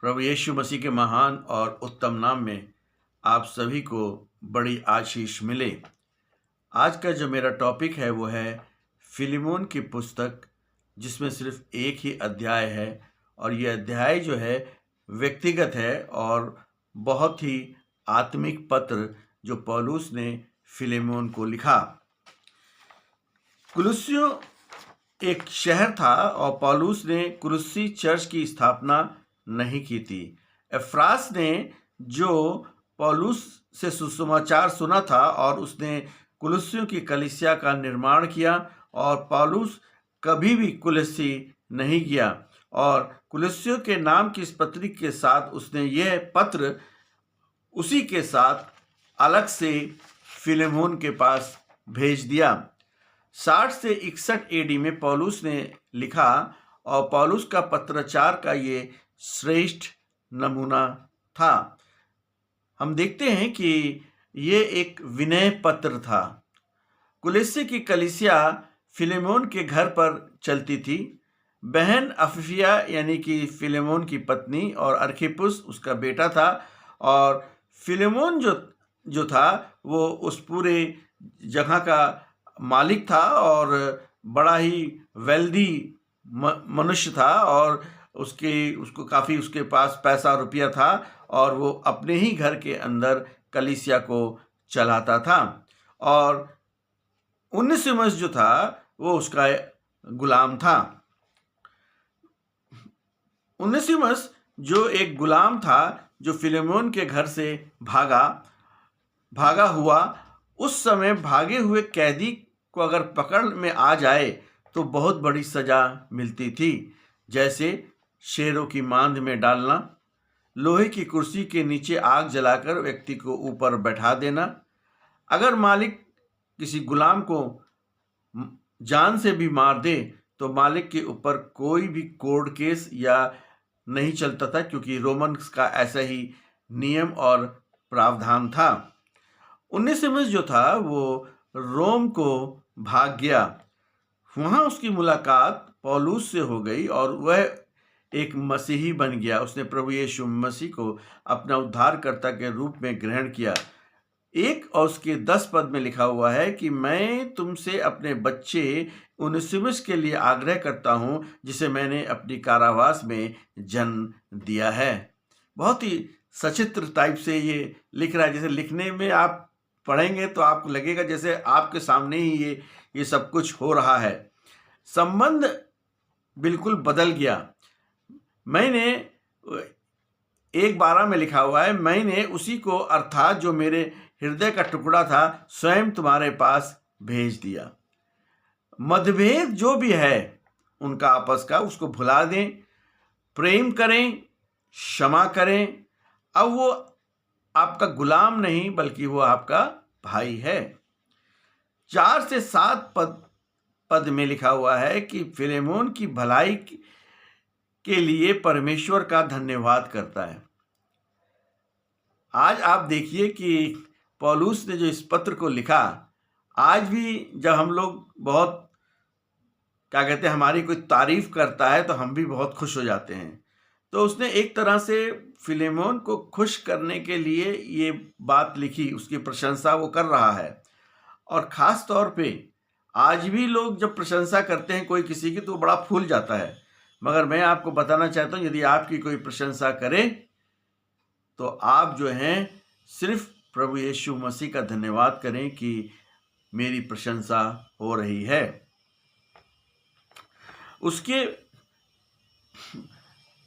प्रभु यीशु मसीह के महान और उत्तम नाम में आप सभी को बड़ी आशीष मिले। आज का जो मेरा टॉपिक है वो है फिलेमोन की पुस्तक, जिसमें सिर्फ एक ही अध्याय है और ये अध्याय जो है व्यक्तिगत है और बहुत ही आत्मिक पत्र जो पौलुस ने फिलेमोन को लिखा। कुलुस्सियों एक शहर था और पौलुस ने कुलुस्सी चर्च की स्थापना नहीं की थी। एफ्रास ने जो पौलुस से सुसमाचार सुना था और उसने कुलुस्सियों की कलीसिया का निर्माण किया और पौलुस कभी भी कुलुस्सी नहीं गया और कुलुस्सियों के नाम की इस पत्री के साथ उसने यह पत्र उसी के साथ अलग से फिलेमोन के पास भेज दिया। 60 से 61 एडी में पौलुस ने लिखा और पौलुस का पत्राचार का ये श्रेष्ठ नमूना था। हम देखते हैं कि ये एक विनय पत्र था। कुलुस्सी की कलीसिया फिलेमोन के घर पर चलती थी। बहन अफिफिया यानी कि फिलेमोन की पत्नी और अर्खिपुस उसका बेटा था और फिलेमोन जो था वो उस पूरे जगह का मालिक था और बड़ा ही वेल्दी मनुष्य था और उसको काफ़ी उसके पास पैसा रुपया था और वो अपने ही घर के अंदर कलीसिया को चलाता था और उनेसिमुस जो था वो उसका गुलाम था। उनेसिमुस जो एक गुलाम था जो फिलेमोन के घर से भागा हुआ, उस समय भागे हुए कैदी को अगर पकड़ में आ जाए तो बहुत बड़ी सजा मिलती थी, जैसे शेरों की मांद में डालना, लोहे की कुर्सी के नीचे आग जलाकर व्यक्ति को ऊपर बैठा देना। अगर मालिक किसी गुलाम को जान से भी मार दे तो मालिक के ऊपर कोई भी कोर्ट केस या नहीं चलता था, क्योंकि रोमन्स का ऐसा ही नियम और प्रावधान था। उनेसिमुस जो था वो रोम को भाग गया। वहाँ उसकी मुलाकात पौलुस से हो गई और वह एक मसीही बन गया। उसने प्रभु यीशु मसीह को अपना उद्धारकर्ता के रूप में ग्रहण किया। 1 और उसके 10 पद में लिखा हुआ है कि मैं तुमसे अपने बच्चे उनेसिमुस के लिए आग्रह करता हूँ, जिसे मैंने अपनी कारावास में जन्म दिया है। बहुत ही सचित्र टाइप से ये लिख रहा है, जैसे लिखने में आप पढ़ेंगे तो आपको लगेगा जैसे आपके सामने ही ये सब कुछ हो रहा है। संबंध बिल्कुल बदल गया। मैंने 1:12 में लिखा हुआ है, मैंने उसी को अर्थात जो मेरे हृदय का टुकड़ा था स्वयं तुम्हारे पास भेज दिया। मतभेद जो भी है उनका आपस का, उसको भुला दें, प्रेम करें, क्षमा करें। अब वो आपका गुलाम नहीं बल्कि वो आपका भाई है। 4 से 7 पद में लिखा हुआ है कि फिलेमोन की भलाई के लिए परमेश्वर का धन्यवाद करता है। आज आप देखिए कि पौलुस ने जो इस पत्र को लिखा, आज भी जब हम लोग बहुत क्या कहते हैं हमारी कोई तारीफ करता है तो हम भी बहुत खुश हो जाते हैं। तो उसने एक तरह से फिलेमोन को खुश करने के लिए ये बात लिखी, उसकी प्रशंसा वो कर रहा है। और ख़ास तौर पे आज भी लोग जब प्रशंसा करते हैं कोई किसी की तो बड़ा फूल जाता है। मगर मैं आपको बताना चाहता हूँ, यदि आपकी कोई प्रशंसा करे तो आप जो हैं सिर्फ प्रभु यीशु मसीह का धन्यवाद करें कि मेरी प्रशंसा हो रही है। उसके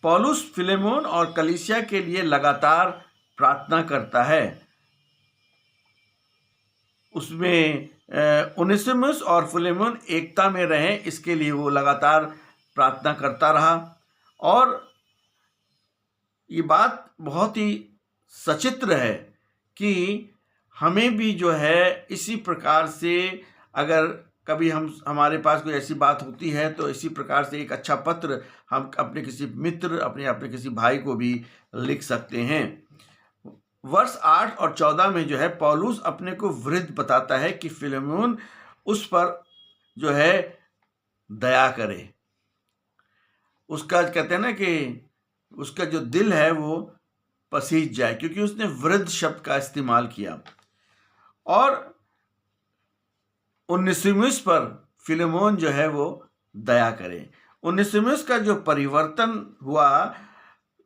पौलुस फिलेमोन और कलीसिया के लिए लगातार प्रार्थना करता है। उसमें उनेसिमुस और फिलेमोन एकता में रहें, इसके लिए वो लगातार प्रार्थना करता रहा। और ये बात बहुत ही सचित्र है कि हमें भी जो है इसी प्रकार से, अगर कभी हमारे पास कोई ऐसी बात होती है तो इसी प्रकार से एक अच्छा पत्र हम अपने किसी मित्र, अपने किसी भाई को भी लिख सकते हैं। वर्ष 8 और 14 में जो है पौलुस अपने को वृद्ध बताता है कि फिलेमोन उस पर जो है दया करे। उसका कहते हैं ना कि उसका जो दिल है वो पसीज जाए, क्योंकि उसने वृद्ध शब्द का इस्तेमाल किया। और उनेसिमुस पर फिलेमोन जो है वो दया करे। उनेसिमुस का जो परिवर्तन हुआ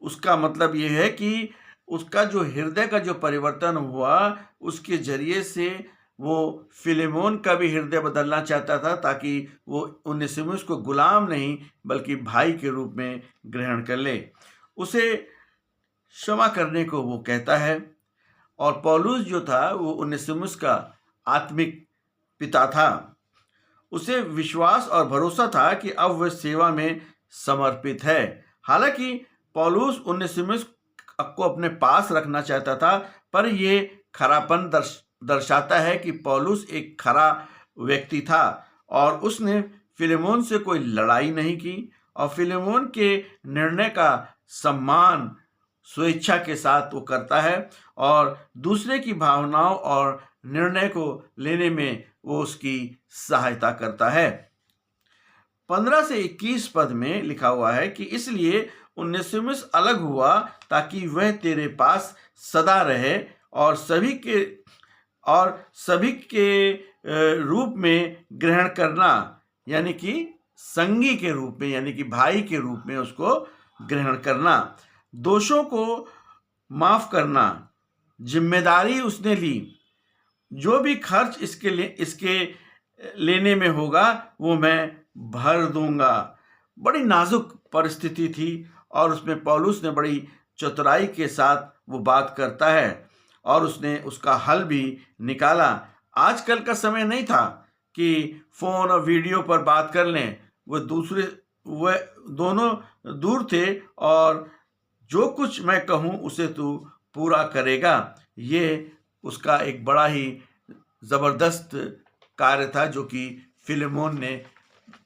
उसका मतलब ये है कि उसका जो हृदय का जो परिवर्तन हुआ उसके जरिए से वो फिलेमोन का भी हृदय बदलना चाहता था, ताकि वो उनेसिमुस को गुलाम नहीं बल्कि भाई के रूप में ग्रहण कर ले। उसे क्षमा करने को वो कहता है। और पौलुस जो था वो उनेसिमुस का आत्मिक पिता था। उसे विश्वास और भरोसा था कि अब वह सेवा में समर्पित है। हालांकि पौलुस उनेसिमुस को अपने पास रखना चाहता था, पर ये खरापन दर्शाता है कि पौलुस एक खरा व्यक्ति था और उसने फिलेमोन से कोई लड़ाई नहीं की और फिलेमोन के निर्णय का सम्मान स्वेच्छा के साथ वो करता है और दूसरे की भावनाओं और निर्णय को लेने में वो उसकी सहायता करता है। 15 से 21 पद में लिखा हुआ है कि इसलिए उनेसिमुस अलग हुआ ताकि वह तेरे पास सदा रहे और सभी के रूप में ग्रहण करना, यानी कि संगी के रूप में, यानी कि भाई के रूप में उसको ग्रहण करना। दोषों को माफ करना जिम्मेदारी उसने ली। जो भी खर्च इसके लेने में होगा वो मैं भर दूंगा। बड़ी नाजुक परिस्थिति थी और उसमें पौलुस ने बड़ी चतुराई के साथ वो बात करता है और उसने उसका हल भी निकाला। आजकल का समय नहीं था कि फोन और वीडियो पर बात कर लें। वह दोनों दूर थे और जो कुछ मैं कहूँ उसे तू पूरा करेगा, ये उसका एक बड़ा ही जबरदस्त कार्य था जो कि फिलेमोन ने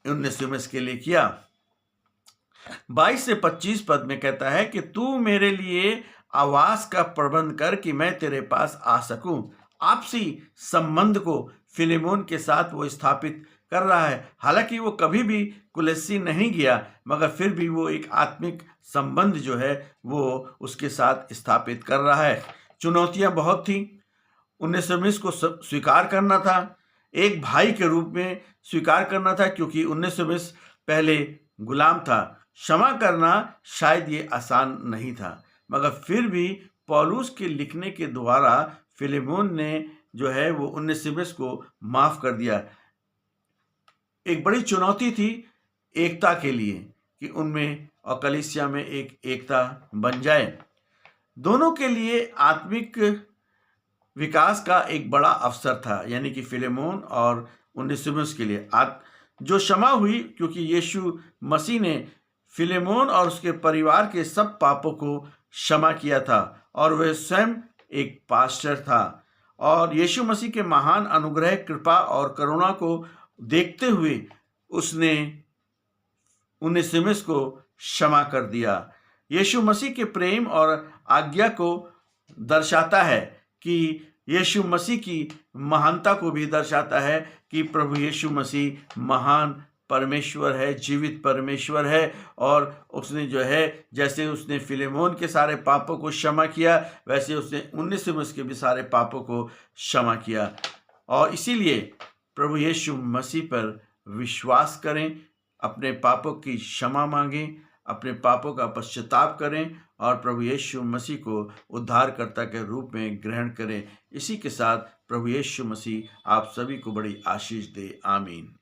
उनेसिमुस के लिए किया। 22 से 25 पद में कहता है कि तू मेरे लिए आवास का प्रबंध कर कि मैं तेरे पास आ सकूं। आपसी संबंध को फिलेमोन के साथ वो स्थापित कर रहा है। हालांकि वो कभी भी कुलस्सी नहीं गया, मगर फिर भी वो एक आत्मिक संबंध जो है वो उसके साथ स्थापित कर रहा है। चुनौतियां बहुत थी। उनेसिमुस को स्वीकार करना था, एक भाई के रूप में स्वीकार करना था, क्योंकि उनेसिमुस पहले गुलाम था। क्षमा करना शायद ये आसान नहीं था, मगर फिर भी पौलुस के लिखने के द्वारा फिलेमोन ने जो है वो उनेसिमुस को माफ कर दिया। एक बड़ी चुनौती थी एकता के लिए कि उनमें और कलीसिया में एक एकता बन जाए। दोनों के लिए आत्मिक विकास का एक बड़ा अवसर था, यानी कि फिलेमोन और उनेसिमुस के लिए जो क्षमा हुई, क्योंकि यीशु मसीह ने फिलेमोन और उसके परिवार के सब पापों को क्षमा किया था और वह स्वयं एक पास्टर था। और यीशु मसीह के महान अनुग्रह, कृपा और करुणा को देखते हुए उसने उनेसिमुस को क्षमा कर दिया। यीशु मसीह के प्रेम और आज्ञा को दर्शाता है कि यीशु मसीह की महानता को भी दर्शाता है कि प्रभु यीशु मसीह महान परमेश्वर है, जीवित परमेश्वर है। और उसने जो है, जैसे उसने फिलेमोन के सारे पापों को क्षमा किया, वैसे उसने उनेसिमुस के भी सारे पापों को क्षमा किया। और इसीलिए प्रभु यीशु मसीह पर विश्वास करें, अपने पापों की क्षमा मांगें, अपने पापों का पश्चाताप करें और प्रभु यीशु मसीह को उद्धारकर्ता के रूप में ग्रहण करें। इसी के साथ प्रभु यीशु मसीह आप सभी को बड़ी आशीष दे। आमीन।